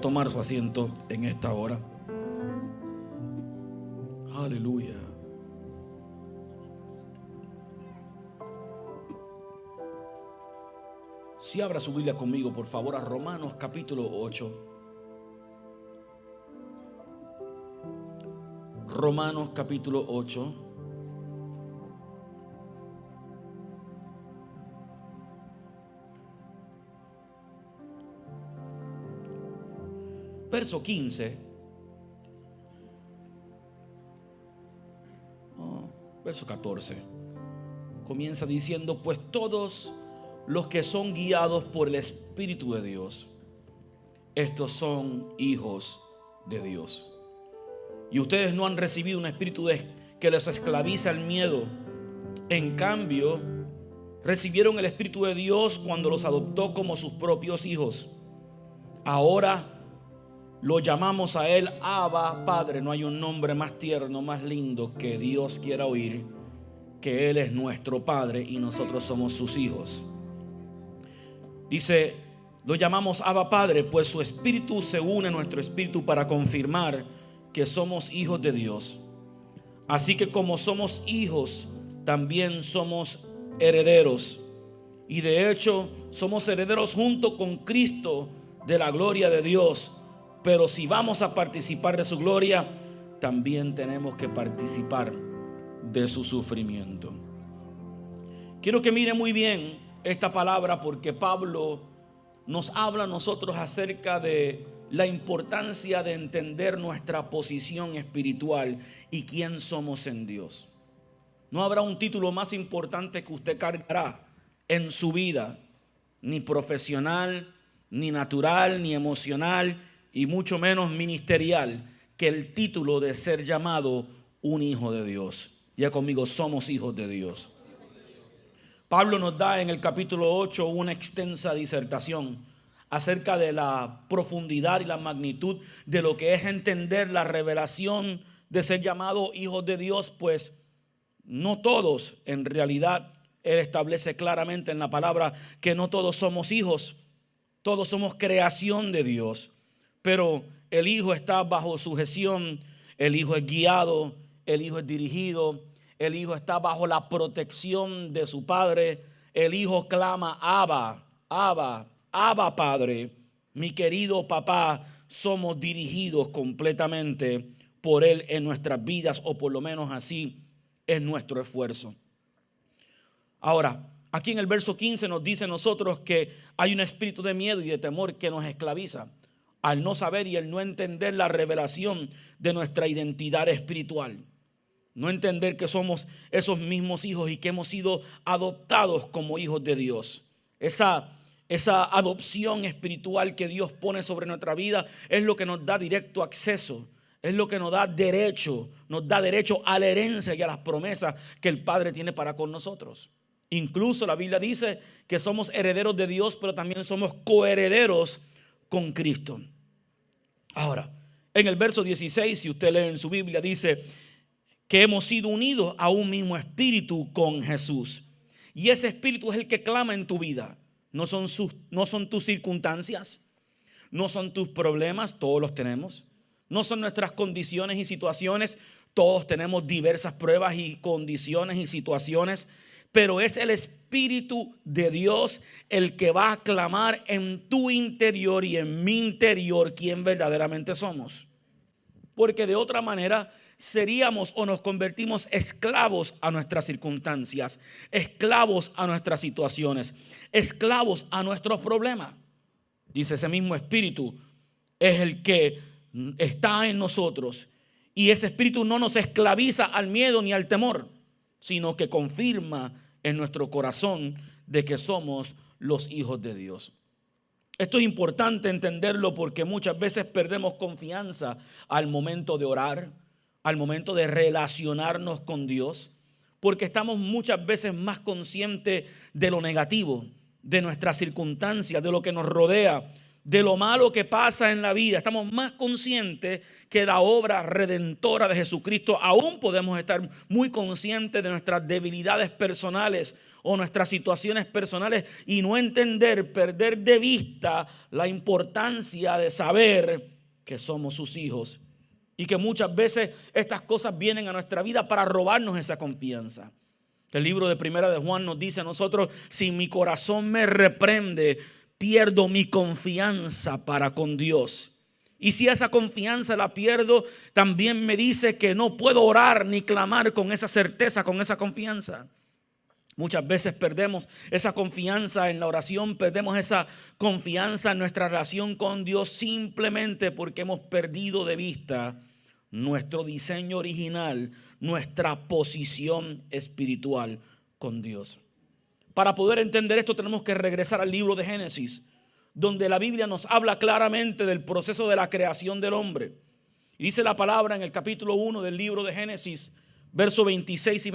Tomar su asiento en esta hora. Aleluya. Si abra su Biblia conmigo, por favor, a Romanos capítulo 8. Romanos capítulo 8. Verso 15. Verso 14. Comienza diciendo: pues todos los que son guiados por el Espíritu de Dios, estos son hijos de Dios. Y ustedes no han recibido un espíritu que les esclaviza el miedo. En cambio, recibieron el Espíritu de Dios cuando los adoptó como sus propios hijos. Ahora lo llamamos a Él Abba, Padre. No hay un nombre más tierno, más lindo que Dios quiera oír, que Él es nuestro Padre y nosotros somos sus hijos. Dice, lo llamamos Abba, Padre, pues su Espíritu se une a nuestro espíritu para confirmar que somos hijos de Dios. Así que como somos hijos, también somos herederos. Y de hecho, somos herederos junto con Cristo de la gloria de Dios. Pero si vamos a participar de su gloria, también tenemos que participar de su sufrimiento. Quiero que miren muy bien esta palabra, porque Pablo nos habla a nosotros acerca de la importancia de entender nuestra posición espiritual y quién somos en Dios. No habrá un título más importante que usted cargará en su vida, ni profesional, ni natural, ni emocional, y mucho menos ministerial, que el título de ser llamado un hijo de Dios. Ya conmigo, somos hijos de Dios. Pablo nos da en el capítulo 8 una extensa disertación acerca de la profundidad y la magnitud de lo que es entender la revelación de ser llamado hijos de Dios, pues no todos, en realidad, él establece claramente en la palabra que no todos somos hijos, todos somos creación de Dios. Pero el Hijo está bajo sujeción, el Hijo es guiado, el Hijo es dirigido, el Hijo está bajo la protección de su Padre. El Hijo clama: Abba, Abba, Abba, Padre. Mi querido papá, somos dirigidos completamente por Él en nuestras vidas, o por lo menos así es nuestro esfuerzo. Ahora, aquí en el verso 15 nos dice nosotros que hay un espíritu de miedo y de temor que nos esclaviza, al no saber y el no entender la revelación de nuestra identidad espiritual. No entender que somos esos mismos hijos y que hemos sido adoptados como hijos de Dios. Esa adopción espiritual que Dios pone sobre nuestra vida es lo que nos da directo acceso, es lo que nos da derecho a la herencia y a las promesas que el Padre tiene para con nosotros. Incluso la Biblia dice que somos herederos de Dios, pero también somos coherederos con Cristo. Ahora, en el verso 16, si usted lee en su Biblia, dice que hemos sido unidos a un mismo espíritu con Jesús. Y ese espíritu es el que clama en tu vida. No son tus circunstancias, no son tus problemas, todos los tenemos. No son nuestras condiciones y situaciones, todos tenemos diversas pruebas y condiciones y situaciones. Pero es el Espíritu de Dios el que va a clamar en tu interior y en mi interior quién verdaderamente somos. Porque de otra manera seríamos o nos convertimos esclavos a nuestras circunstancias, esclavos a nuestras situaciones, esclavos a nuestros problemas. Dice, ese mismo Espíritu es el que está en nosotros. Y ese Espíritu no nos esclaviza al miedo ni al temor, sino que confirma en nuestro corazón de que somos los hijos de Dios. Esto es importante entenderlo porque muchas veces perdemos confianza al momento de orar, al momento de relacionarnos con Dios, porque estamos muchas veces más conscientes de lo negativo, de nuestras circunstancias, de lo que nos rodea, de lo malo que pasa en la vida. Estamos más conscientes que la obra redentora de Jesucristo. Aún podemos estar muy conscientes de nuestras debilidades personales o nuestras situaciones personales y no entender, perder de vista la importancia de saber que somos sus hijos y que muchas veces estas cosas vienen a nuestra vida para robarnos esa confianza. El libro de Primera de Juan nos dice a nosotros: si mi corazón me reprende, pierdo mi confianza para con Dios. Y si esa confianza la pierdo, también me dice que no puedo orar ni clamar con esa certeza, con esa confianza. Muchas veces perdemos esa confianza en la oración, perdemos esa confianza en nuestra relación con Dios simplemente porque hemos perdido de vista nuestro diseño original, nuestra posición espiritual con Dios. Para poder entender esto tenemos que regresar al libro de Génesis, donde la Biblia nos habla claramente del proceso de la creación del hombre. Y dice la palabra en el capítulo 1 del libro de Génesis, versos 26 y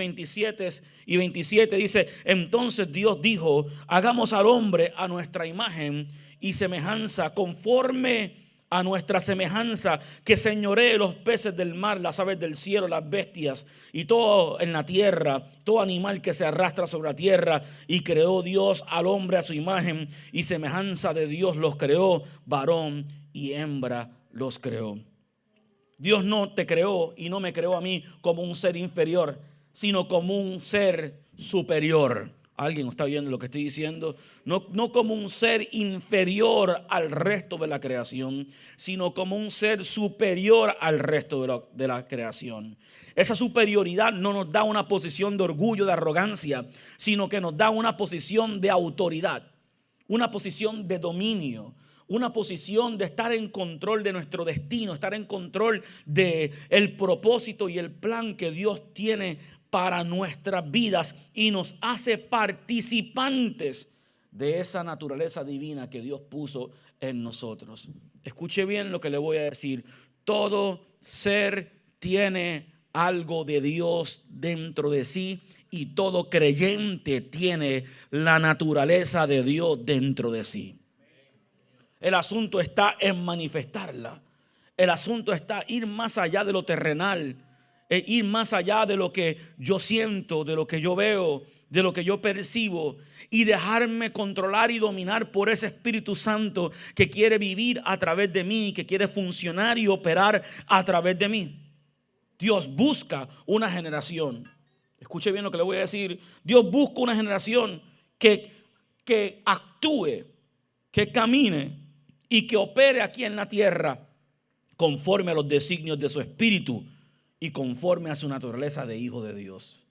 27 dice: entonces Dios dijo: hagamos al hombre a nuestra imagen y semejanza, conforme a nuestra semejanza, que señoree los peces del mar, las aves del cielo, las bestias y todo en la tierra, todo animal que se arrastra sobre la tierra. Y creó Dios al hombre a su imagen y semejanza de Dios los creó, varón y hembra los creó. Dios no te creó y no me creó a mí como un ser inferior, sino como un ser superior. ¿Alguien está viendo lo que estoy diciendo? No como un ser inferior al resto de la creación, sino como un ser superior al resto de la creación. Esa superioridad no nos da una posición de orgullo, de arrogancia, sino que nos da una posición de autoridad, una posición de dominio, una posición de estar en control de nuestro destino, estar en control del propósito y el plan que Dios tiene para nuestras vidas, y nos hace participantes de esa naturaleza divina que Dios puso en nosotros. Escuche bien lo que le voy a decir: todo ser tiene algo de Dios dentro de sí, y todo creyente tiene la naturaleza de Dios dentro de sí. El asunto está en manifestarla. El asunto está ir más allá de lo terrenal, ir más allá de lo que yo siento, de lo que yo veo, de lo que yo percibo, y dejarme controlar y dominar por ese Espíritu Santo que quiere vivir a través de mí, que quiere funcionar y operar a través de mí. Dios busca una generación. Escuche bien lo que le voy a decir. Dios busca una generación que actúe, que camine y que opere aquí en la tierra conforme a los designios de su Espíritu y conforme a su naturaleza de hijo de Dios.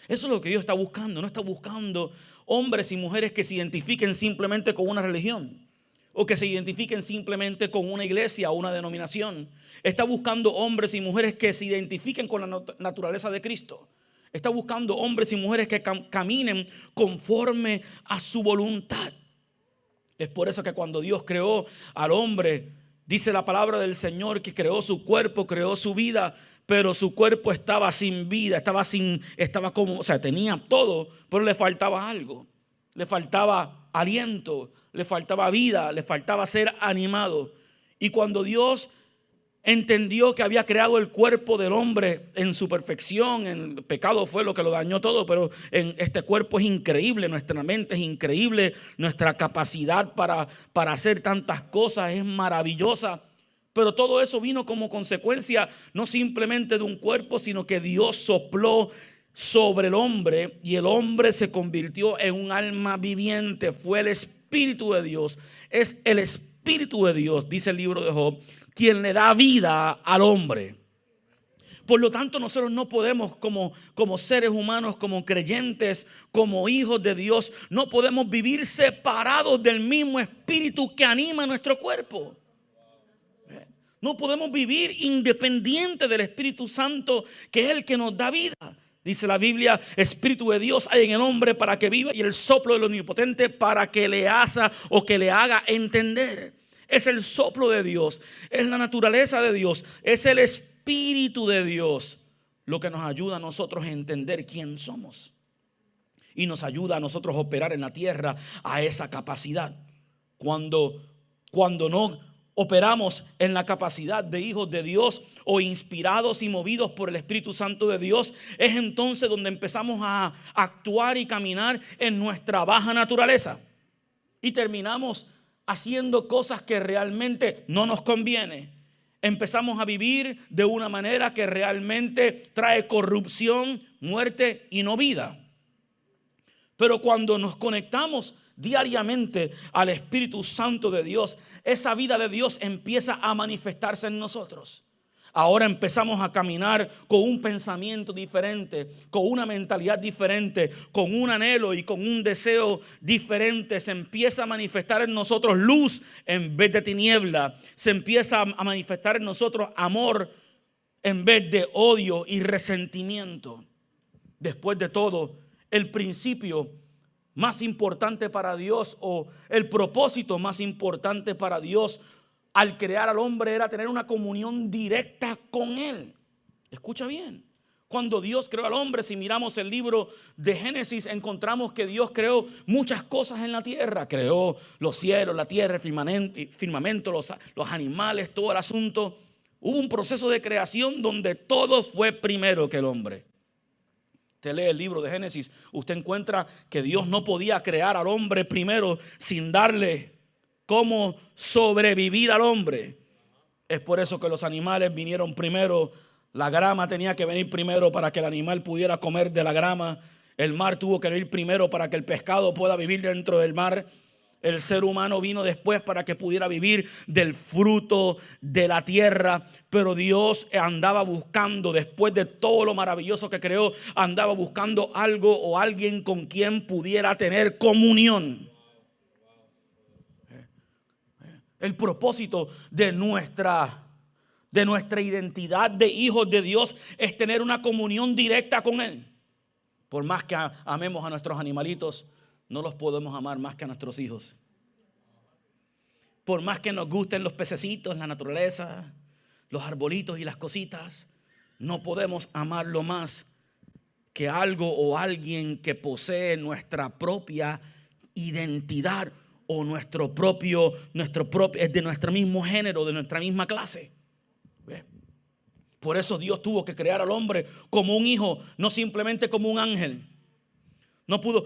Eso es lo que Dios está buscando. No está buscando hombres y mujeres que se identifiquen simplemente con una religión, o que se identifiquen simplemente con una iglesia o una denominación. Está buscando hombres y mujeres que se identifiquen con la naturaleza de Cristo. Está buscando hombres y mujeres que caminen conforme a su voluntad. Es por eso que cuando Dios creó al hombre, dice la palabra del Señor que creó su cuerpo, creó su vida, pero su cuerpo estaba sin vida, tenía todo, pero le faltaba algo. Le faltaba aliento, le faltaba vida, le faltaba ser animado. Y cuando Dios entendió que había creado el cuerpo del hombre en su perfección, el pecado fue lo que lo dañó todo, pero en este cuerpo es increíble, nuestra mente es increíble, nuestra capacidad para hacer tantas cosas es maravillosa. Pero todo eso vino como consecuencia no simplemente de un cuerpo, sino que Dios sopló sobre el hombre y el hombre se convirtió en un alma viviente. Fue el Espíritu de Dios, es el Espíritu de Dios, dice el libro de Job, quien le da vida al hombre. Por lo tanto, nosotros no podemos como seres humanos, como creyentes, como hijos de Dios, no podemos vivir separados del mismo Espíritu que anima nuestro cuerpo. No podemos vivir independiente del Espíritu Santo, que es el que nos da vida. Dice la Biblia: Espíritu de Dios hay en el hombre para que viva, y el soplo del Omnipotente para que le haga entender. Es el soplo de Dios, es la naturaleza de Dios, es el Espíritu de Dios lo que nos ayuda a nosotros a entender quién somos, y nos ayuda a nosotros a operar en la tierra a esa capacidad. Cuando no operamos en la capacidad de hijos de Dios o inspirados y movidos por el Espíritu Santo de Dios, es entonces donde empezamos a actuar y caminar en nuestra baja naturaleza y terminamos haciendo cosas que realmente no nos conviene. Empezamos a vivir de una manera que realmente trae corrupción, muerte y no vida. Pero cuando nos conectamos diariamente al Espíritu Santo de Dios, esa vida de Dios empieza a manifestarse en nosotros. Ahora empezamos a caminar con un pensamiento diferente, con una mentalidad diferente, con un anhelo y con un deseo diferente. Se empieza a manifestar en nosotros luz en vez de tiniebla. Se empieza a manifestar en nosotros amor en vez de odio y resentimiento. Después de todo, el principio más importante para Dios, o el propósito más importante para Dios al crear al hombre, era tener una comunión directa con Él. Escucha bien. Cuando Dios creó al hombre, si miramos el libro de Génesis, encontramos que Dios creó muchas cosas en la tierra. Creó los cielos, la tierra, el firmamento, los animales, todo el asunto. Hubo un proceso de creación donde todo fue primero que el hombre. Usted lee el libro de Génesis, usted encuentra que Dios no podía crear al hombre primero sin darle cómo sobrevivir al hombre. Es por eso que los animales vinieron primero. La grama tenía que venir primero para que el animal pudiera comer de la grama. El mar tuvo que venir primero para que el pescado pueda vivir dentro del mar. El ser humano vino después para que pudiera vivir del fruto de la tierra. Pero Dios andaba buscando, después de todo lo maravilloso que creó, andaba buscando algo o alguien con quien pudiera tener comunión. El propósito de nuestra identidad de hijos de Dios es tener una comunión directa con Él. Por más que amemos a nuestros animalitos, no los podemos amar más que a nuestros hijos. Por más que nos gusten los pececitos, la naturaleza, los arbolitos y las cositas, no podemos amarlo más que algo o alguien que posee nuestra propia identidad o nuestro propio es de nuestro mismo género, de nuestra misma clase. Por eso Dios tuvo que crear al hombre como un hijo, no simplemente como un ángel. No pudo,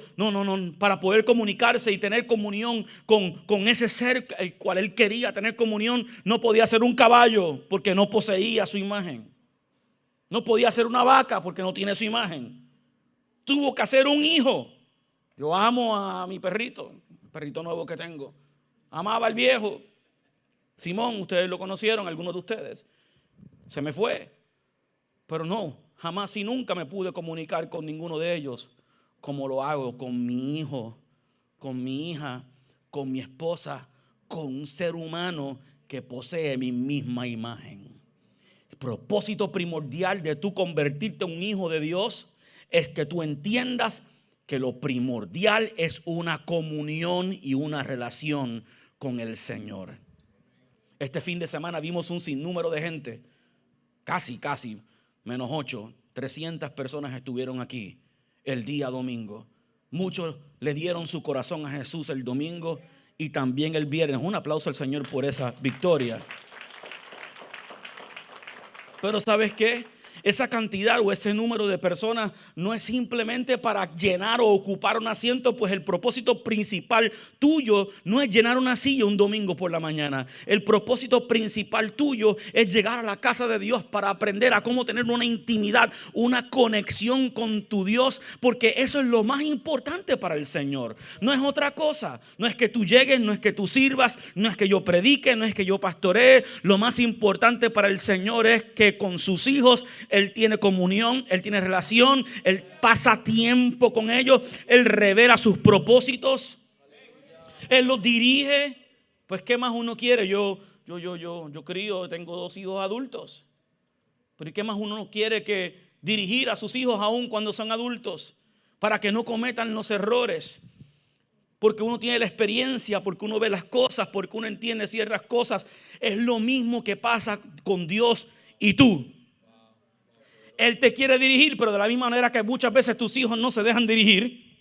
para poder comunicarse y tener comunión con ese ser el cual él quería tener comunión, no podía ser un caballo porque no poseía su imagen. No podía ser una vaca porque no tiene su imagen. Tuvo que hacer un hijo. Yo amo a mi perrito, el perrito nuevo que tengo. Amaba al viejo Simón, ustedes lo conocieron, algunos de ustedes. Se me fue, pero no, jamás y nunca me pude comunicar con ninguno de ellos como lo hago con mi hijo, con mi hija, con mi esposa, con un ser humano que posee mi misma imagen. El propósito primordial de tú convertirte en un hijo de Dios es que tú entiendas que lo primordial es una comunión y una relación con el Señor. Este fin de semana vimos un sinnúmero de gente, casi, menos 8, 300 personas estuvieron aquí el día domingo. Muchos le dieron su corazón a Jesús el domingo y también el viernes. Un aplauso al Señor por esa victoria. Pero ¿sabes qué? Esa cantidad o ese número de personas no es simplemente para llenar o ocupar un asiento, pues el propósito principal tuyo no es llenar una silla un domingo por la mañana. El propósito principal tuyo es llegar a la casa de Dios para aprender a cómo tener una intimidad, una conexión con tu Dios, porque eso es lo más importante para el Señor. No es otra cosa. No es que tú llegues, no es que tú sirvas, no es que yo predique, no es que yo pastoree. Lo más importante para el Señor es que con sus hijos Él tiene comunión, Él tiene relación, Él pasa tiempo con ellos, Él revela sus propósitos, Él los dirige. Pues ¿qué más uno quiere? Yo tengo 2 hijos adultos, pero ¿qué más uno quiere que dirigir a sus hijos aún cuando son adultos? Para que no cometan los errores, porque uno tiene la experiencia, porque uno ve las cosas, porque uno entiende ciertas cosas. Es lo mismo que pasa con Dios y tú. Él te quiere dirigir, pero de la misma manera que muchas veces tus hijos no se dejan dirigir,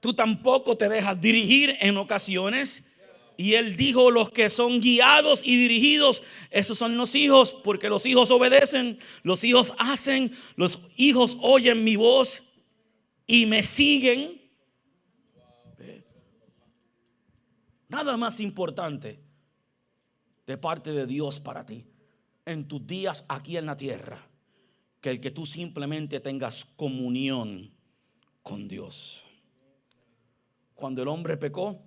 tú tampoco te dejas dirigir en ocasiones. Y él dijo: los que son guiados y dirigidos, esos son los hijos, porque los hijos obedecen, los hijos hacen, los hijos oyen mi voz y me siguen. Nada más importante de parte de Dios para ti en tus días aquí en la tierra que el que tú simplemente tengas comunión con Dios. Cuando el hombre pecó,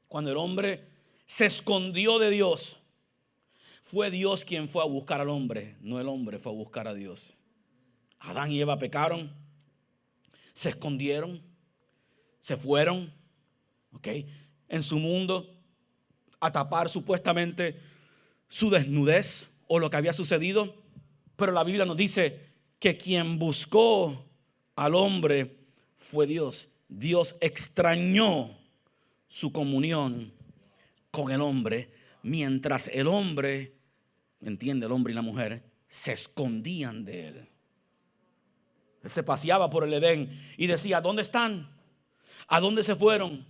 cuando el hombre se escondió de Dios, fue Dios quien fue a buscar al hombre, no el hombre fue a buscar a Dios. Adán y Eva pecaron, se escondieron, se fueron, en su mundo a tapar supuestamente su desnudez o lo que había sucedido. Pero la Biblia nos dice que quien buscó al hombre fue Dios. Dios extrañó su comunión con el hombre, mientras el hombre, entiende, el hombre y la mujer, se escondían de él. Él se paseaba por el Edén y decía: ¿dónde están? ¿A dónde se fueron?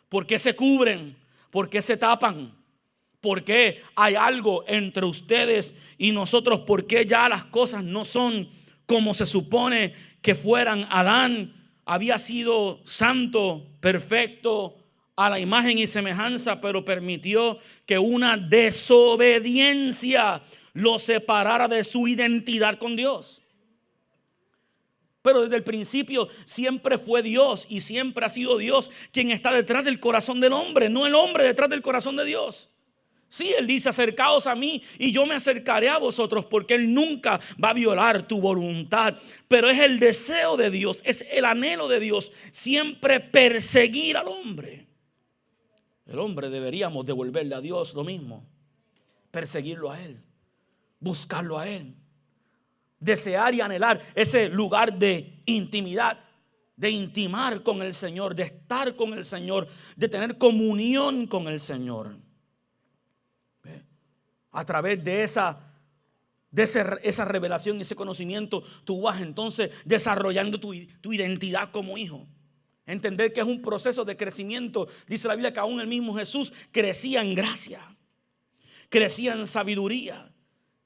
¿Por qué se cubren? ¿Por qué se tapan? ¿Por qué hay algo entre ustedes y nosotros? ¿Por qué ya las cosas no son como se supone que fueran? Adán había sido santo, perfecto, a la imagen y semejanza, pero permitió que una desobediencia lo separara de su identidad con Dios. Pero desde el principio siempre fue Dios y siempre ha sido Dios quien está detrás del corazón del hombre, no el hombre detrás del corazón de Dios. Sí, Él dice: acercaos a mí y yo me acercaré a vosotros, porque Él nunca va a violar tu voluntad. Pero es el deseo de Dios, es el anhelo de Dios siempre perseguir al hombre. El hombre deberíamos devolverle a Dios lo mismo, perseguirlo a Él, buscarlo a Él, desear y anhelar ese lugar de intimidad, de intimar con el Señor, de estar con el Señor, de tener comunión con el Señor. A través de esa revelación y ese conocimiento, tú vas entonces desarrollando tu identidad como hijo. Entender que es un proceso de crecimiento. Dice la Biblia que aún el mismo Jesús crecía en gracia, crecía en sabiduría.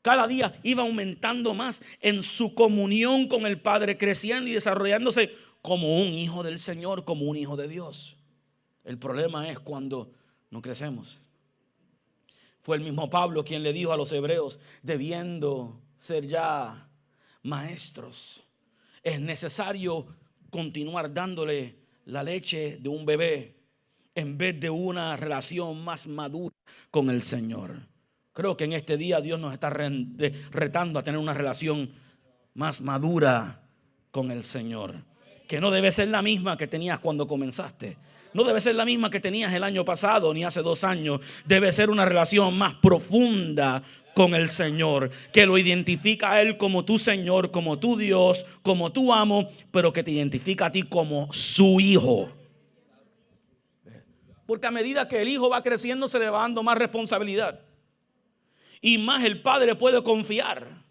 Cada día iba aumentando más en su comunión con el Padre, creciendo y desarrollándose como un hijo del Señor, como un hijo de Dios. El problema es cuando no crecemos. Fue el mismo Pablo quien le dijo a los hebreos: debiendo ser ya maestros, es necesario continuar dándole la leche de un bebé en vez de una relación más madura con el Señor. Creo que en este día Dios nos está retando a tener una relación más madura con el Señor, que no debe ser la misma que tenías cuando comenzaste. No debe ser la misma que tenías el año pasado ni hace 2 años. Debe ser una relación más profunda con el Señor, que lo identifica a Él como tu Señor, como tu Dios, como tu amo, pero que te identifica a ti como su hijo. Porque a medida que el hijo va creciendo, se le va dando más responsabilidad. Y más el padre puede confiar,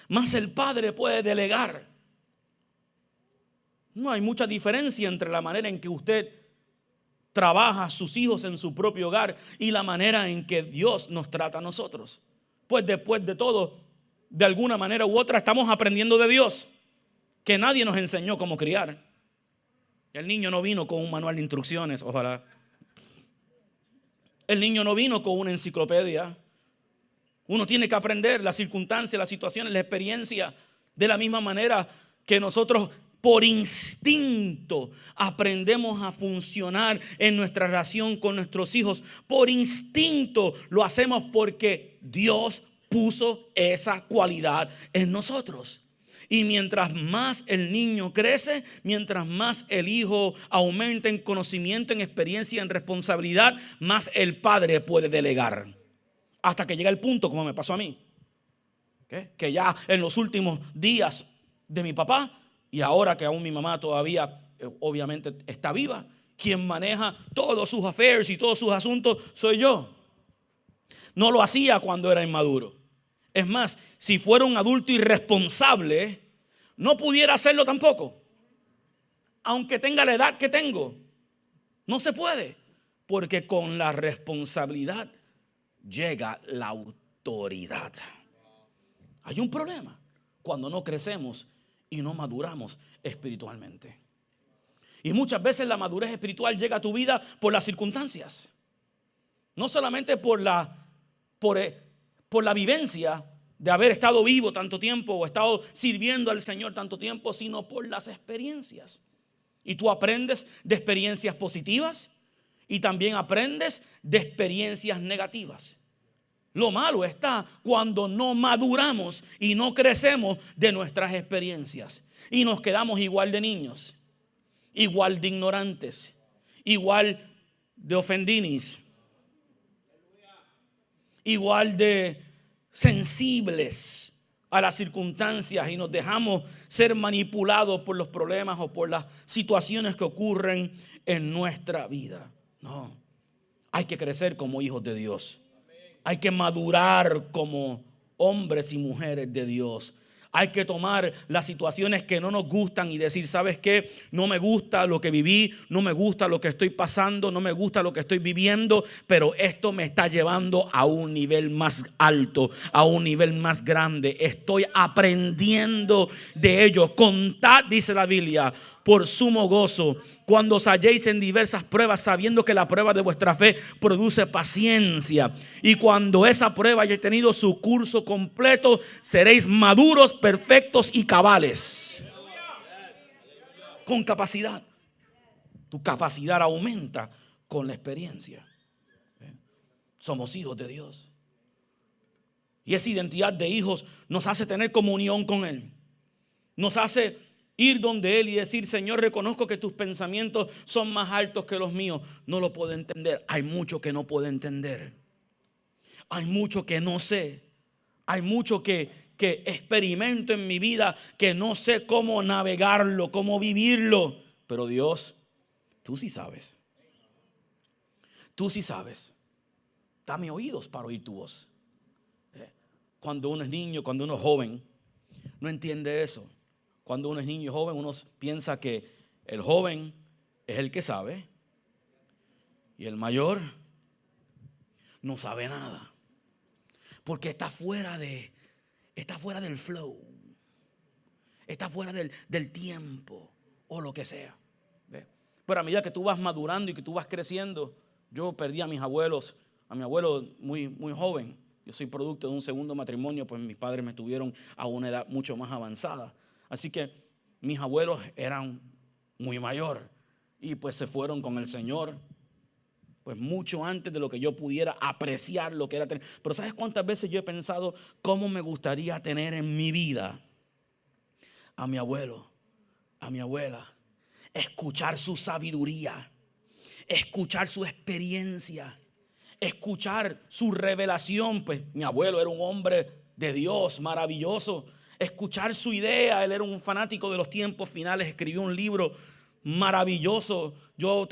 más el padre puede delegar. No hay mucha diferencia entre la manera en que usted trabaja a sus hijos en su propio hogar y la manera en que Dios nos trata a nosotros. Pues después de todo, de alguna manera u otra, estamos aprendiendo de Dios, que nadie nos enseñó cómo criar. El niño no vino con un manual de instrucciones, ojalá. El niño no vino con una enciclopedia. Uno tiene que aprender las circunstancias, las situaciones, la experiencia, de la misma manera que nosotros por instinto aprendemos a funcionar en nuestra relación con nuestros hijos. Por instinto lo hacemos porque Dios puso esa cualidad en nosotros. Y mientras más el niño crece, mientras más el hijo aumenta en conocimiento, en experiencia, en responsabilidad, más el padre puede delegar. Hasta que llega el punto, como me pasó a mí, que ya en los últimos días de mi papá, y ahora que aún mi mamá todavía obviamente está viva, quien maneja todos sus affairs y todos sus asuntos soy yo. No lo hacía cuando era inmaduro. Es más, si fuera un adulto irresponsable, no pudiera hacerlo tampoco. Aunque tenga la edad que tengo, no se puede. Porque con la responsabilidad llega la autoridad. Hay un problema cuando no crecemos y no maduramos espiritualmente. Y muchas veces la madurez espiritual llega a tu vida por las circunstancias. No solamente por la vivencia de haber estado vivo tanto tiempo o estado sirviendo al Señor tanto tiempo, sino por las experiencias. Y tú aprendes de experiencias positivas y también aprendes de experiencias negativas. Lo malo está cuando no maduramos y no crecemos de nuestras experiencias y nos quedamos igual de niños, igual de ignorantes, igual de ofendinis, igual de sensibles a las circunstancias y nos dejamos ser manipulados por los problemas o por las situaciones que ocurren en nuestra vida. No, hay que crecer como hijos de Dios. Hay que madurar como hombres y mujeres de Dios. Hay que tomar las situaciones que no nos gustan y decir, ¿sabes qué? No me gusta lo que viví, no me gusta lo que estoy pasando, no me gusta lo que estoy viviendo, pero esto me está llevando a un nivel más alto, a un nivel más grande. Estoy aprendiendo de ello. Contad, dice la Biblia, por sumo gozo cuando os halléis en diversas pruebas, sabiendo que la prueba de vuestra fe produce paciencia. Y cuando esa prueba haya tenido su curso completo, seréis maduros, perfectos y cabales. Con capacidad. Tu capacidad aumenta con la experiencia. Somos hijos de Dios. Y esa identidad de hijos nos hace tener comunión con Él. Nos hace ir donde Él y decir, Señor, reconozco que tus pensamientos son más altos que los míos. No lo puedo entender. Hay mucho que no puedo entender. Hay mucho que no sé. Hay mucho que experimento en mi vida que no sé cómo navegarlo, cómo vivirlo. Pero Dios, tú sí sabes. Tú sí sabes. Dame oídos para oír tu voz. Cuando uno es niño, cuando uno es joven, no entiende eso. Cuando uno es niño y joven, uno piensa que el joven es el que sabe y el mayor no sabe nada. Porque está fuera del flow, está fuera del tiempo o lo que sea. ¿Ve? Pero a medida que tú vas madurando y que tú vas creciendo, yo perdí a mi abuelo muy, muy joven. Yo soy producto de un segundo matrimonio, pues mis padres me tuvieron a una edad mucho más avanzada. Así que mis abuelos eran muy mayor y pues se fueron con el Señor pues mucho antes de lo que yo pudiera apreciar lo que era tener. Pero ¿sabes cuántas veces yo he pensado cómo me gustaría tener en mi vida a mi abuelo, a mi abuela? Escuchar su sabiduría, escuchar su experiencia, escuchar su revelación. Pues mi abuelo era un hombre de Dios maravilloso. Escuchar su idea. Él era un fanático de los tiempos finales. Escribió un libro maravilloso. Yo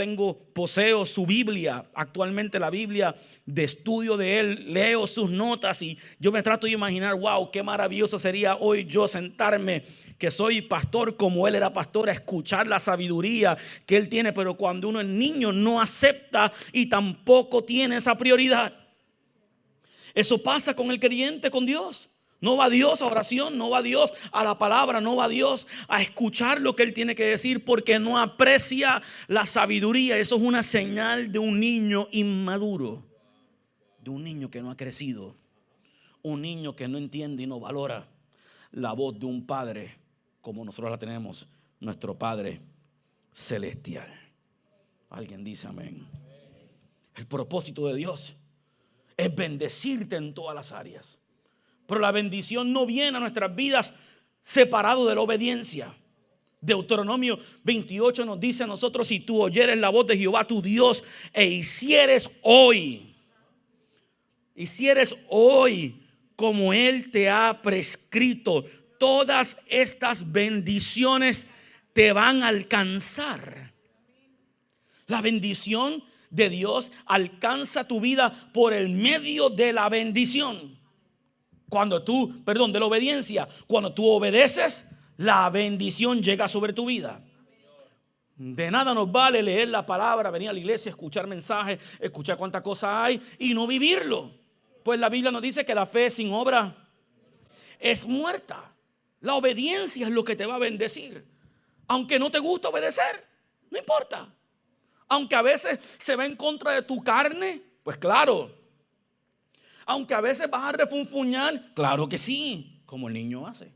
poseo su Biblia. Actualmente la Biblia de estudio de él. Leo sus notas y yo me trato de imaginar, wow, qué maravilloso sería hoy yo sentarme, que soy pastor como él era pastor, a escuchar la sabiduría que él tiene. Pero cuando uno es niño no acepta y tampoco tiene esa prioridad. Eso pasa con el creyente, con Dios. No va Dios a oración, no va Dios a la palabra, no va Dios a escuchar lo que Él tiene que decir porque no aprecia la sabiduría. Eso es una señal de un niño inmaduro, de un niño que no ha crecido, un niño que no entiende y no valora la voz de un Padre como nosotros la tenemos, nuestro Padre celestial. Alguien dice amén. El propósito de Dios es bendecirte en todas las áreas. Pero la bendición no viene a nuestras vidas separado de la obediencia. Deuteronomio 28 nos dice a nosotros: si tú oyeres la voz de Jehová tu Dios e hicieres hoy como Él te ha prescrito, todas estas bendiciones te van a alcanzar. La bendición de Dios alcanza tu vida por el medio de la bendición. De la obediencia. Cuando tú obedeces, la bendición llega sobre tu vida. De nada nos vale leer la palabra, venir a la iglesia, escuchar mensajes, escuchar cuántas cosas hay y no vivirlo. Pues la Biblia nos dice que la fe sin obra es muerta. La obediencia es lo que te va a bendecir. Aunque no te gusta obedecer, no importa. Aunque a veces se va en contra de tu carne, pues claro. Aunque a veces vas a refunfuñar, claro que sí, como el niño hace.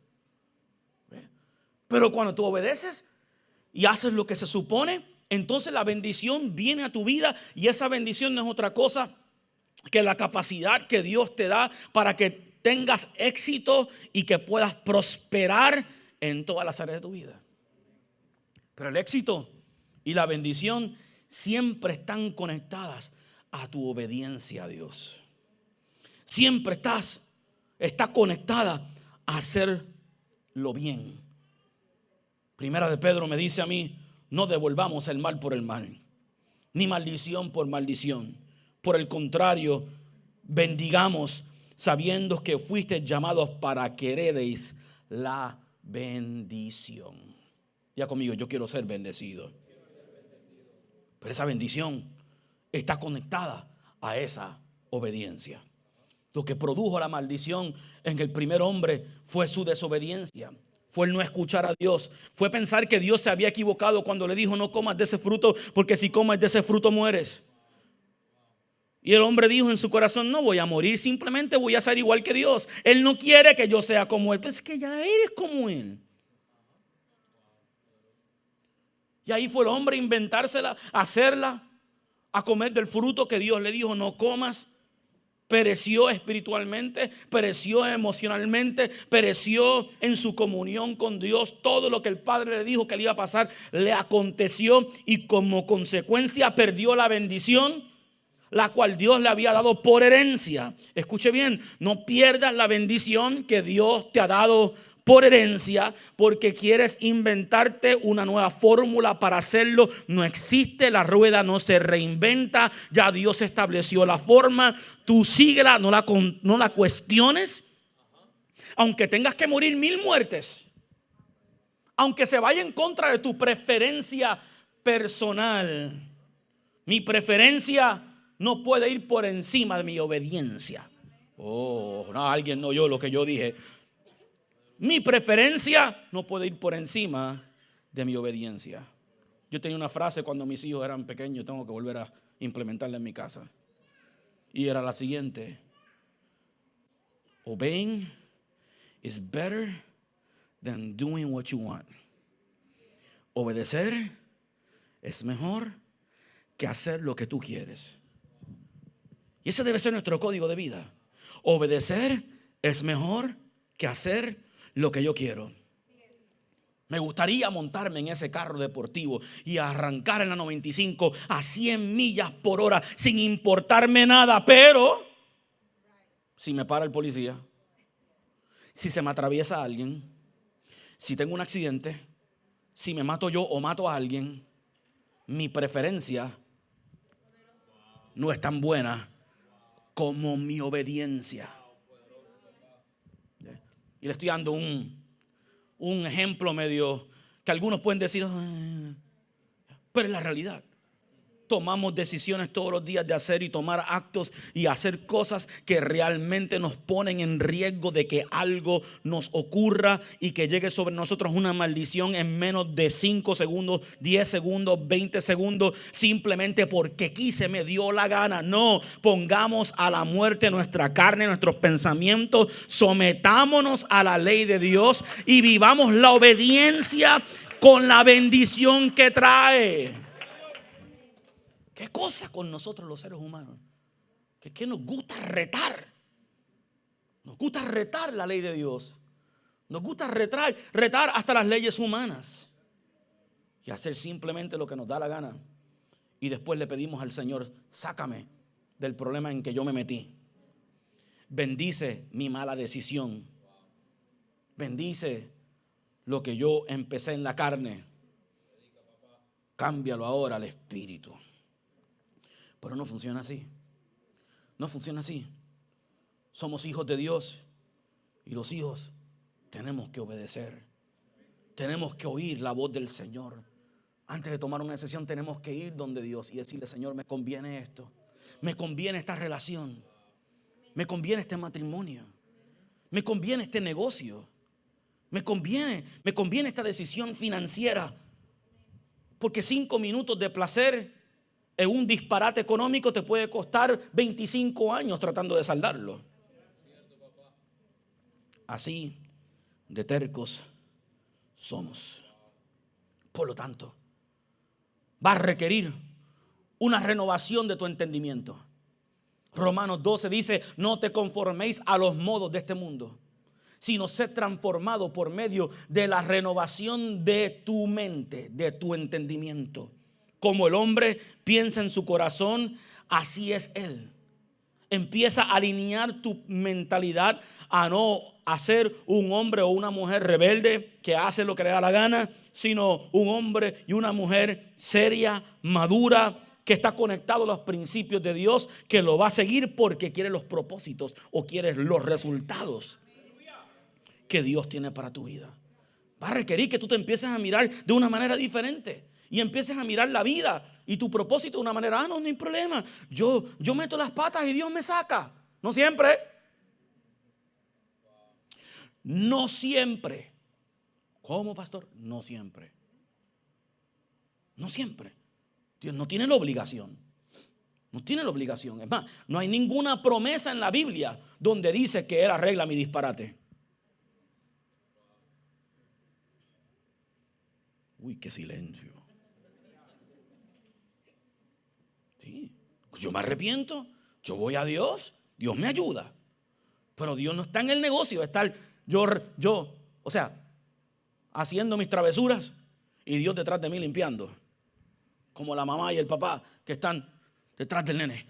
Pero cuando tú obedeces y haces lo que se supone, entonces la bendición viene a tu vida, y esa bendición no es otra cosa que la capacidad que Dios te da para que tengas éxito y que puedas prosperar en todas las áreas de tu vida. Pero el éxito y la bendición siempre están conectadas a tu obediencia a Dios. Siempre está conectada a hacerlo bien. Primera de Pedro me dice a mí: no devolvamos el mal por el mal, ni maldición por maldición. Por el contrario, bendigamos, sabiendo que fuisteis llamados para que heredéis la bendición. Ya conmigo, yo quiero ser bendecido. Pero esa bendición está conectada a esa obediencia. Lo que produjo la maldición en el primer hombre fue su desobediencia. Fue el no escuchar a Dios. Fue pensar que Dios se había equivocado cuando le dijo: no comas de ese fruto, porque si comas de ese fruto mueres. Y el hombre dijo en su corazón: no voy a morir, simplemente voy a ser igual que Dios. Él no quiere que yo sea como Él. Pues es que ya eres como Él. Y ahí fue el hombre a inventársela, a hacerla, a comer del fruto que Dios le dijo: no comas. Pereció espiritualmente, pereció emocionalmente, pereció en su comunión con Dios. Todo lo que el Padre le dijo que le iba a pasar le aconteció, y como consecuencia perdió la bendición, la cual Dios le había dado por herencia. Escuche bien, no pierdas la bendición que Dios te ha dado por herencia porque quieres inventarte una nueva fórmula para hacerlo. No existe, la rueda no se reinventa, ya Dios estableció la forma. Tú síguela, no la cuestiones. Aunque tengas que morir 1000 muertes, aunque se vaya en contra de tu preferencia personal, mi preferencia no puede ir por encima de mi obediencia. Oh, no, alguien no oyó lo que yo dije. Mi preferencia no puede ir por encima de mi obediencia. Yo tenía una frase cuando mis hijos eran pequeños, tengo que volver a implementarla en mi casa. Y era la siguiente: obeying is better than doing what you want. Obedecer es mejor que hacer lo que tú quieres. Y ese debe ser nuestro código de vida. Obedecer es mejor que hacer lo que yo quiero. Me gustaría montarme en ese carro deportivo y arrancar en la 95 a 100 millas por hora sin importarme nada. Pero si me para el policía, si se me atraviesa alguien, si tengo un accidente, si me mato yo o mato a alguien, mi preferencia no es tan buena como mi obediencia. Y le estoy dando un ejemplo medio que algunos pueden decir, pero es la realidad. Tomamos decisiones todos los días de hacer y tomar actos y hacer cosas que realmente nos ponen en riesgo de que algo nos ocurra y que llegue sobre nosotros una maldición en menos de 5 segundos, 10 segundos, 20 segundos, simplemente porque quise, me dio la gana. No, pongamos a la muerte nuestra carne, nuestros pensamientos, sometámonos a la ley de Dios y vivamos la obediencia con la bendición que trae. ¿Qué cosa con nosotros los seres humanos? Que nos gusta retar. Nos gusta retar la ley de Dios. Nos gusta retar hasta las leyes humanas. Y hacer simplemente lo que nos da la gana. Y después le pedimos al Señor: sácame del problema en que yo me metí. Bendice mi mala decisión. Bendice lo que yo empecé en la carne. Cámbialo ahora al Espíritu. Pero no funciona así. No funciona así. Somos hijos de Dios y los hijos tenemos que obedecer. Tenemos que oír la voz del Señor Antes de tomar una decisión tenemos que ir donde Dios y decirle: Señor, me conviene esto, me conviene esta relación, me conviene este matrimonio, me conviene este negocio, me conviene esta decisión financiera. Porque 5 minutos de placer en un disparate económico te puede costar 25 años tratando de saldarlo. Así de tercos somos. Por lo tanto, va a requerir una renovación de tu entendimiento. Romanos 12 dice: no te conforméis a los modos de este mundo, sino sed transformado por medio de la renovación de tu mente, de tu entendimiento. Como el hombre piensa en su corazón, así es él. Empieza a alinear tu mentalidad a no hacer un hombre o una mujer rebelde que hace lo que le da la gana, sino un hombre y una mujer seria, madura, que está conectado a los principios de Dios, que lo va a seguir porque quiere los propósitos o quiere los resultados que Dios tiene para tu vida. Va a requerir que tú te empieces a mirar de una manera diferente y empieces a mirar la vida y tu propósito de una manera: no hay problema, yo meto las patas y Dios me saca. No siempre. No siempre. ¿Cómo, pastor? No siempre. No siempre. Dios no tiene la obligación. No tiene la obligación. Es más, no hay ninguna promesa en la Biblia donde dice que Él arregla mi disparate. Uy, qué silencio. Sí, yo me arrepiento, yo voy a Dios, Dios me ayuda. Pero Dios no está en el negocio de estar yo, haciendo mis travesuras y Dios detrás de mí limpiando. Como la mamá y el papá que están detrás del nene,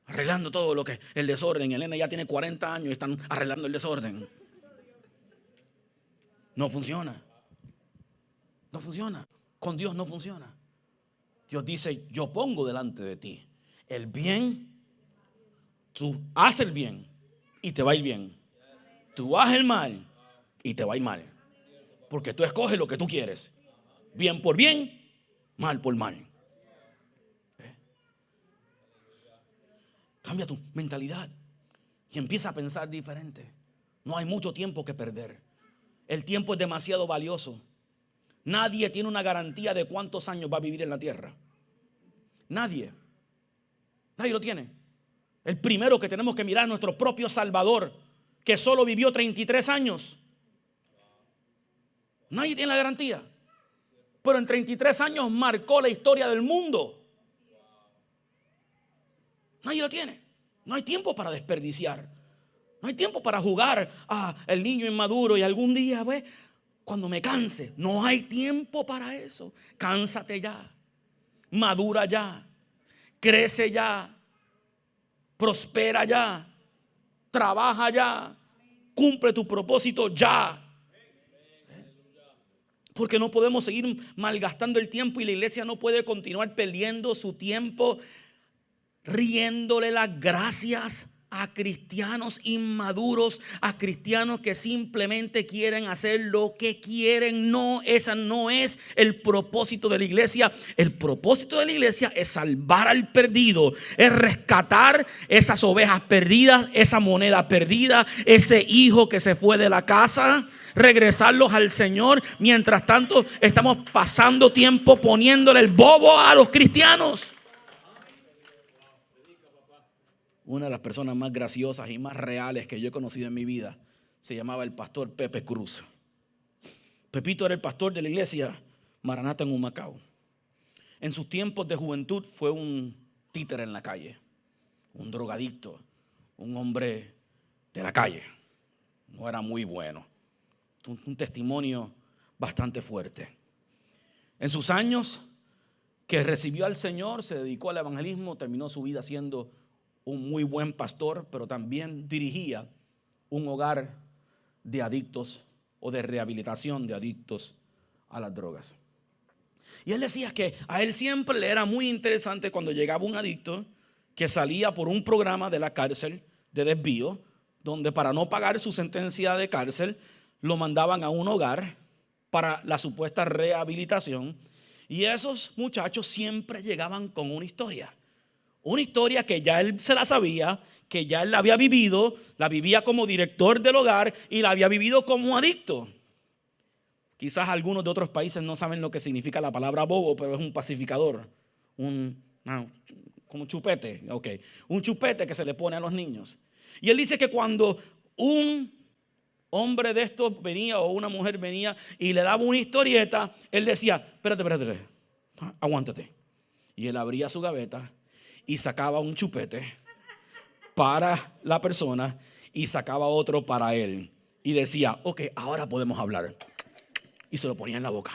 arreglando todo lo que el desorden. El nene ya tiene 40 años y están arreglando el desorden. No funciona. No funciona. Con Dios no funciona. Dios dice: yo pongo delante de ti el bien. Tú haz el bien y te va a ir bien. Tú haz el mal y te va a ir mal. Porque tú escoges lo que tú quieres. Bien por bien, mal por mal. Cambia tu mentalidad y empieza a pensar diferente. No hay mucho tiempo que perder. El tiempo es demasiado valioso. Nadie tiene una garantía de cuántos años va a vivir en la tierra. Nadie lo tiene. El primero que tenemos que mirar es nuestro propio Salvador, que solo vivió 33 años. Nadie tiene la garantía. Pero en 33 años marcó la historia del mundo. Nadie lo tiene. No hay tiempo para desperdiciar. No hay tiempo para jugar a el niño inmaduro y algún día, cuando me canse. No hay tiempo para eso. Cánsate ya. Madura ya. Crece ya. Prospera ya. Trabaja ya. Cumple tu propósito ya. Porque no podemos seguir malgastando el tiempo y la iglesia no puede continuar perdiendo su tiempo riéndole las gracias a cristianos inmaduros, a cristianos que simplemente quieren hacer lo que quieren. No, esa no es el propósito de la iglesia. El propósito de la iglesia es salvar al perdido, es rescatar esas ovejas perdidas, esa moneda perdida, ese hijo que se fue de la casa, regresarlos al Señor. Mientras tanto, estamos pasando tiempo poniéndole el bobo a los cristianos. Una de las personas más graciosas y más reales que yo he conocido en mi vida se llamaba el pastor Pepe Cruz. Pepito era el pastor de la iglesia Maranata en Humacao. En sus tiempos de juventud fue un títere en la calle, un drogadicto, un hombre de la calle. No era muy bueno. Un testimonio bastante fuerte. En sus años que recibió al Señor, se dedicó al evangelismo, terminó su vida siendo un muy buen pastor, pero también dirigía un hogar de adictos o de rehabilitación de adictos a las drogas. Y él decía que a él siempre le era muy interesante cuando llegaba un adicto que salía por un programa de la cárcel de desvío, donde para no pagar su sentencia de cárcel lo mandaban a un hogar para la supuesta rehabilitación. Y esos muchachos siempre llegaban con una historia. Una historia que ya él se la sabía, que ya él la había vivido, la vivía como director del hogar y la había vivido como adicto. Quizás algunos de otros países no saben lo que significa la palabra bobo, pero es un pacificador, como un chupete, un chupete que se le pone a los niños. Y él dice que cuando un hombre de estos venía o una mujer venía y le daba una historieta, él decía, espérate, aguántate. Y él abría su gaveta y sacaba un chupete para la persona y sacaba otro para él. Y decía, ok, ahora podemos hablar. Y se lo ponía en la boca.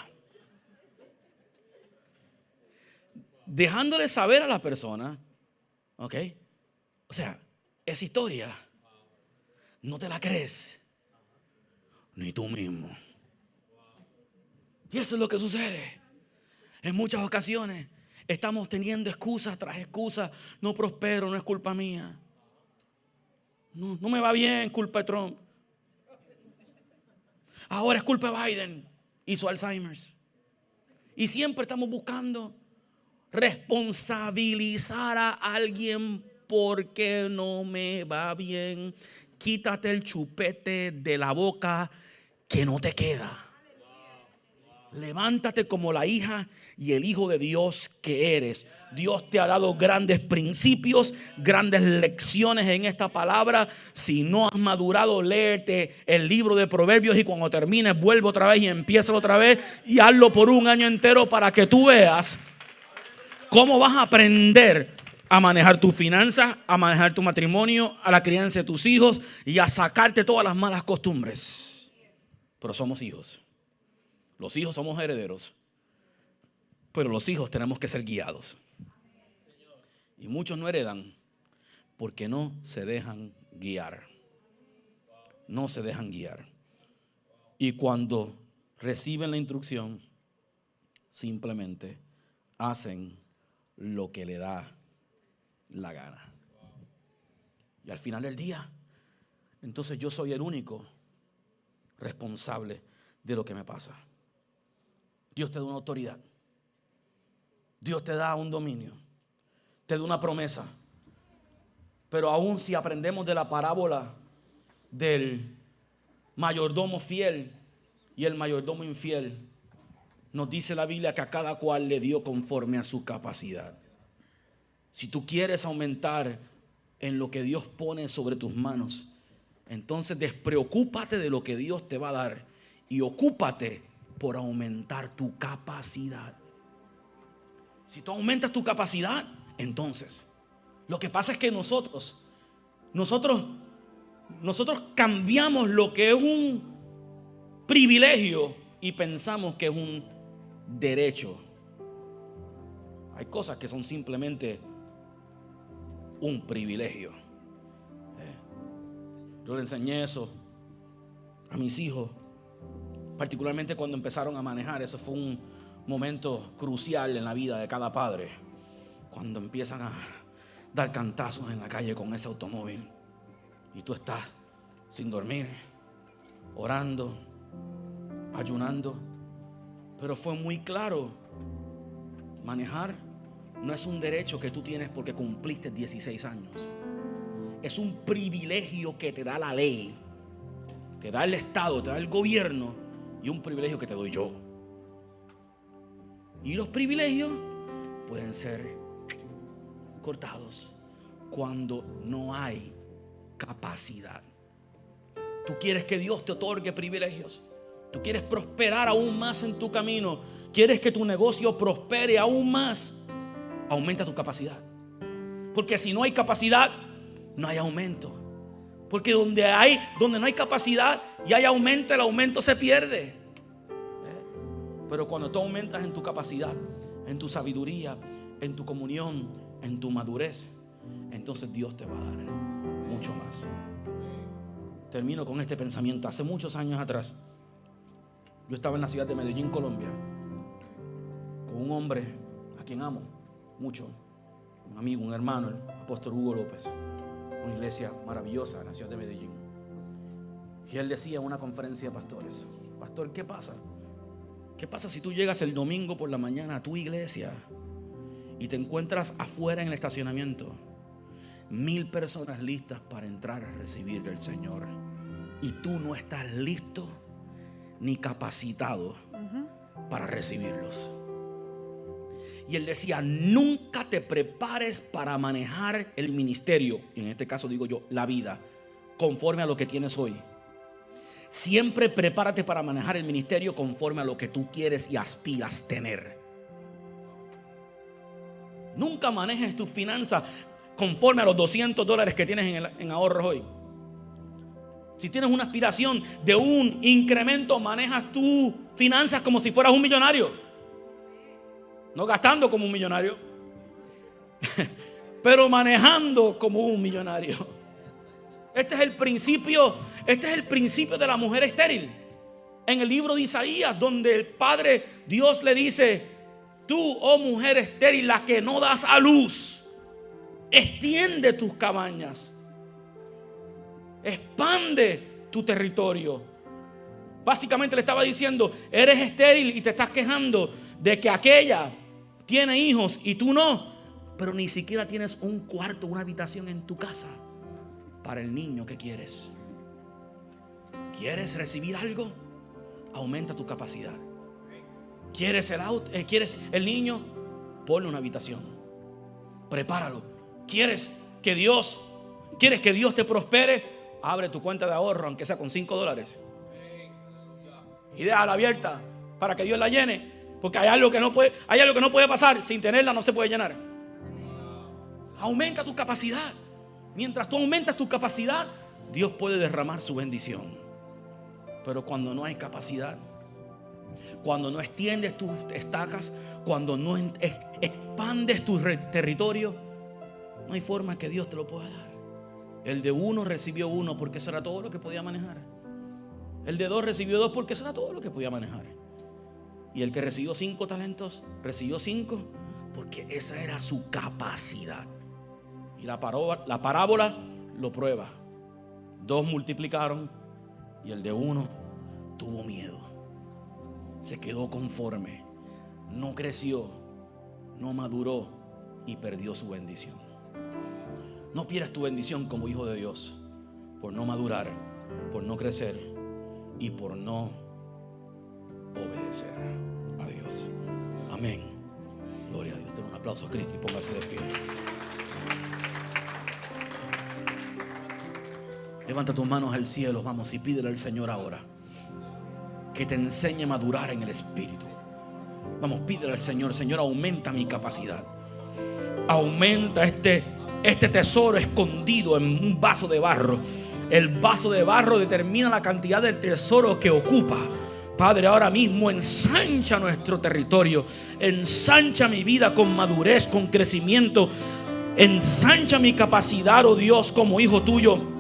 Dejándole saber a la persona, ok, o sea, esa historia no te la crees ni tú mismo. Y eso es lo que sucede. En muchas ocasiones estamos teniendo excusas tras excusas. No prospero, no es culpa mía. No me va bien, culpa de Trump. Ahora es culpa de Biden y su Alzheimer's. Y siempre estamos buscando responsabilizar a alguien porque no me va bien. Quítate el chupete de la boca que no te queda. Levántate como la hija y el hijo de Dios que eres. Dios te ha dado grandes principios, grandes lecciones en esta palabra. Si no has madurado, léete el libro de Proverbios y cuando termines vuelve otra vez y empieza otra vez y hazlo por un año entero para que tú veas cómo vas a aprender a manejar tus finanzas, a manejar tu matrimonio, a la crianza de tus hijos y a sacarte todas las malas costumbres. Pero somos hijos. Los hijos somos herederos, pero los hijos tenemos que ser guiados. Y muchos no heredan porque no se dejan guiar. No se dejan guiar. Y cuando reciben la instrucción, simplemente hacen lo que le da la gana. Y al final del día, entonces yo soy el único responsable de lo que me pasa. Dios te da una autoridad. Dios te da un dominio. Te da una promesa. Pero aún si aprendemos de la parábola del mayordomo fiel y el mayordomo infiel, nos dice la Biblia que a cada cual le dio conforme a su capacidad. Si tú quieres aumentar en lo que Dios pone sobre tus manos, entonces despreocúpate de lo que Dios te va a dar y ocúpate por aumentar tu capacidad. Si tú aumentas tu capacidad, entonces lo que pasa es que nosotros cambiamos lo que es un privilegio y pensamos que es un derecho. Hay cosas que son simplemente un privilegio. Yo le enseñé eso a mis hijos, particularmente cuando empezaron a manejar. Eso fue un momento crucial en la vida de cada padre, cuando empiezan a dar cantazos en la calle con ese automóvil y tú estás sin dormir, orando, ayunando. Pero fue muy claro: manejar no es un derecho que tú tienes porque cumpliste 16 años. Es un privilegio que te da la ley, te da el Estado, te da el gobierno, y un privilegio que te doy yo. Y los privilegios pueden ser cortados cuando no hay capacidad. Tú quieres que Dios te otorgue privilegios. Tú quieres prosperar aún más en tu camino. Quieres que tu negocio prospere aún más. Aumenta tu capacidad. Porque si no hay capacidad, no hay aumento. Porque donde no hay capacidad y hay aumento, el aumento se pierde. Pero cuando tú aumentas en tu capacidad, en tu sabiduría, en tu comunión, en tu madurez, entonces Dios te va a dar mucho más. Termino con este pensamiento. Hace muchos años atrás, yo estaba en la ciudad de Medellín, Colombia, con un hombre a quien amo mucho, un amigo, un hermano, el apóstol Hugo López, una iglesia maravillosa en la ciudad de Medellín. Y él decía en una conferencia de pastores: pastor, ¿qué pasa ¿Qué pasa si tú llegas el domingo por la mañana a tu iglesia y te encuentras afuera en el estacionamiento 1000 personas listas para entrar a recibir del Señor, y tú no estás listo ni capacitado para recibirlos? Y él decía: nunca te prepares para manejar el ministerio, en este caso digo yo, la vida, conforme a lo que tienes hoy. Siempre prepárate para manejar el ministerio conforme a lo que tú quieres y aspiras tener. Nunca manejes tus finanzas conforme a los $200 que tienes en ahorros hoy. Si tienes una aspiración de un incremento, manejas tus finanzas como si fueras un millonario. No gastando como un millonario, pero manejando como un millonario. Este es el principio de la mujer estéril. En el libro de Isaías, donde el Padre Dios le dice: tú, oh mujer estéril, la que no das a luz, extiende tus cabañas, expande tu territorio. Básicamente le estaba diciendo: eres estéril y te estás quejando de que aquella tiene hijos y tú no, pero ni siquiera tienes un cuarto, una habitación en tu casa para el niño que quieres. ¿Quieres recibir algo? Aumenta tu capacidad. ¿Quieres el auto? ¿Quieres el niño? Ponle una habitación. Prepáralo. ¿Quieres que Dios te prospere? Abre tu cuenta de ahorro, aunque sea con $5, y déjala abierta para que Dios la llene, porque hay algo que no puede pasar. Sin tenerla no se puede llenar. Aumenta tu capacidad. Mientras tú aumentas tu capacidad, Dios puede derramar su bendición. Pero cuando no hay capacidad, cuando no extiendes tus estacas, cuando no expandes tu territorio, no hay forma que Dios te lo pueda dar. El de 1 recibió 1 porque eso era todo lo que podía manejar. El de 2 recibió 2 porque eso era todo lo que podía manejar. Y el que recibió 5 talentos, recibió 5 porque esa era su capacidad. Y la parábola lo prueba. 2 multiplicaron y el de 1 tuvo miedo. Se quedó conforme. No creció, no maduró y perdió su bendición. No pierdas tu bendición como hijo de Dios por no madurar, por no crecer y por no obedecer a Dios. Amén. Gloria a Dios. Den un aplauso a Cristo y póngase de pie. Levanta tus manos al cielo, vamos, y pídele al Señor ahora que te enseñe a madurar en el Espíritu. Vamos, pídele al Señor: Señor, aumenta mi capacidad. Aumenta este tesoro escondido en un vaso de barro. El vaso de barro determina la cantidad del tesoro que ocupa. Padre, ahora mismo ensancha nuestro territorio, ensancha mi vida con madurez, con crecimiento. Ensancha mi capacidad, oh Dios, como hijo tuyo,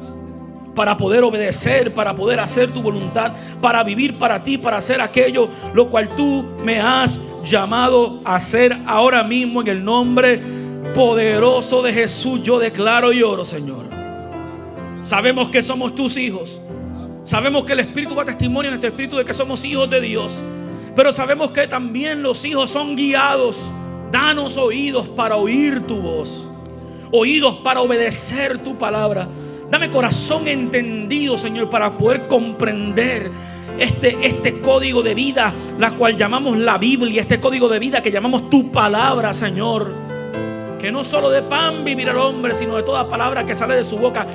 para poder obedecer, para poder hacer tu voluntad, para vivir para ti, para hacer aquello lo cual tú me has llamado a hacer. Ahora mismo, en el nombre poderoso de Jesús, yo declaro y oro, Señor. Sabemos que somos tus hijos. Sabemos que el Espíritu da testimonio en nuestro espíritu de que somos hijos de Dios. Pero sabemos que también los hijos son guiados. Danos oídos para oír tu voz, oídos para obedecer tu palabra. Dame corazón entendido, Señor, para poder comprender este código de vida, la cual llamamos la Biblia, este código de vida que llamamos tu palabra, Señor. Que no solo de pan vivirá el hombre, sino de toda palabra que sale de su boca.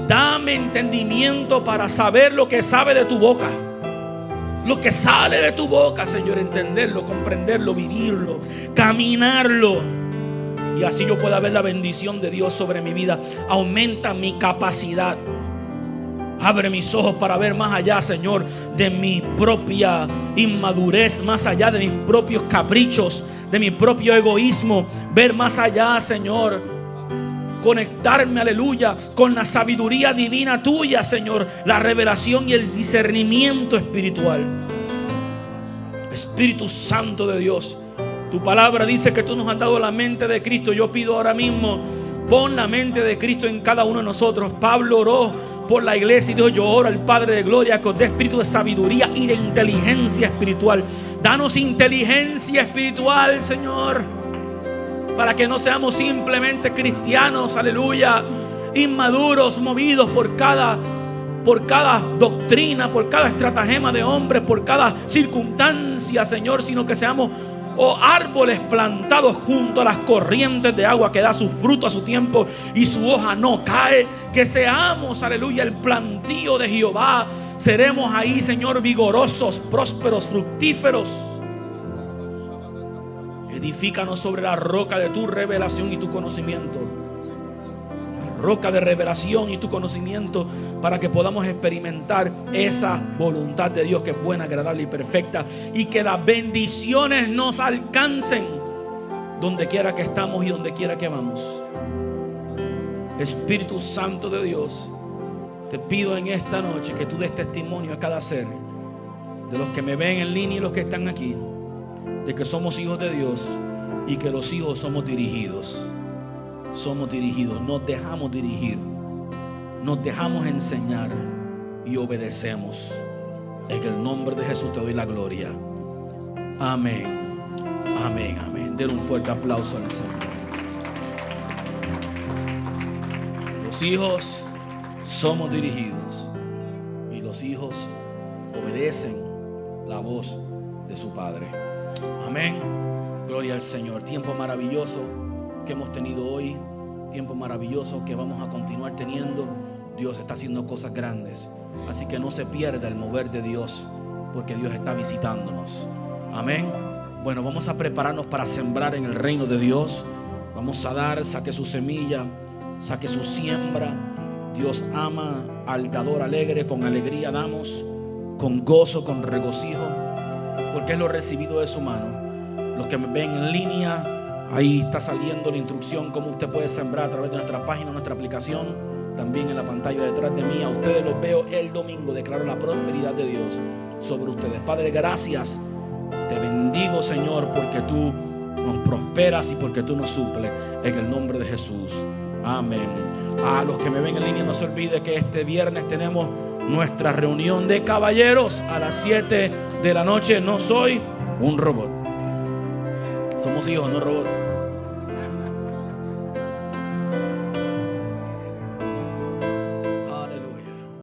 Dame entendimiento para saber lo que sabe de tu boca, lo que sale de tu boca, Señor. Entenderlo, comprenderlo, vivirlo, caminarlo. Y así yo pueda ver la bendición de Dios sobre mi vida. Aumenta mi capacidad. Abre mis ojos para ver más allá, Señor, de mi propia inmadurez, más allá de mis propios caprichos, de mi propio egoísmo. Ver más allá, Señor. Conectarme, aleluya, con la sabiduría divina tuya, Señor. La revelación y el discernimiento espiritual. Espíritu Santo de Dios, tu palabra dice que tú nos has dado la mente de Cristo. Yo pido ahora mismo, pon la mente de Cristo en cada uno de nosotros. Pablo oró por la iglesia. Y Dios, yo oro al Padre de gloria que os dé espíritu de sabiduría y de inteligencia espiritual. Danos inteligencia espiritual, Señor, para que no seamos simplemente cristianos, aleluya, inmaduros, movidos por cada doctrina, por cada estratagema de hombres, por cada circunstancia, Señor, sino que seamos árboles plantados junto a las corrientes de agua, que da su fruto a su tiempo y su hoja no cae. Que seamos, aleluya, el plantío de Jehová. Seremos ahí, Señor, vigorosos, prósperos, fructíferos. Edifícanos sobre la roca de tu revelación y tu conocimiento. Roca de revelación y tu conocimiento, para que podamos experimentar esa voluntad de Dios que es buena, agradable y perfecta, y que las bendiciones nos alcancen donde quiera que estamos y donde quiera que vamos. Espíritu Santo de Dios, te pido en esta noche que tú des testimonio a cada ser, de los que me ven en línea y los que están aquí, de que somos hijos de Dios y que los hijos somos dirigidos. Somos dirigidos, nos dejamos dirigir, nos dejamos enseñar y obedecemos. En el nombre de Jesús te doy la gloria. Amén, amén, amén. Den un fuerte aplauso al Señor. Los hijos somos dirigidos y los hijos obedecen la voz de su Padre. Amén. Gloria al Señor. Tiempo maravilloso que hemos tenido hoy, tiempo maravilloso que vamos a continuar teniendo. Dios está haciendo cosas grandes, así que no se pierda el mover de Dios, porque Dios está visitándonos. Amén. Bueno, vamos a prepararnos para sembrar en el reino de Dios. Vamos a dar, saque su semilla, saque su siembra. Dios ama al dador alegre. Con alegría damos, con gozo, con regocijo, porque es lo recibido de su mano. Los que me ven en línea, ahí está saliendo la instrucción cómo usted puede sembrar a través de nuestra página, nuestra aplicación. También en la pantalla detrás de mí. A ustedes los veo el domingo. Declaro la prosperidad de Dios sobre ustedes. Padre, gracias. Te bendigo, Señor, porque tú nos prosperas y porque tú nos suples. En el nombre de Jesús. Amén. A los que me ven en línea, no se olvide que este viernes tenemos nuestra reunión de caballeros a las 7 de la noche. No soy un robot. Somos hijos, no robots.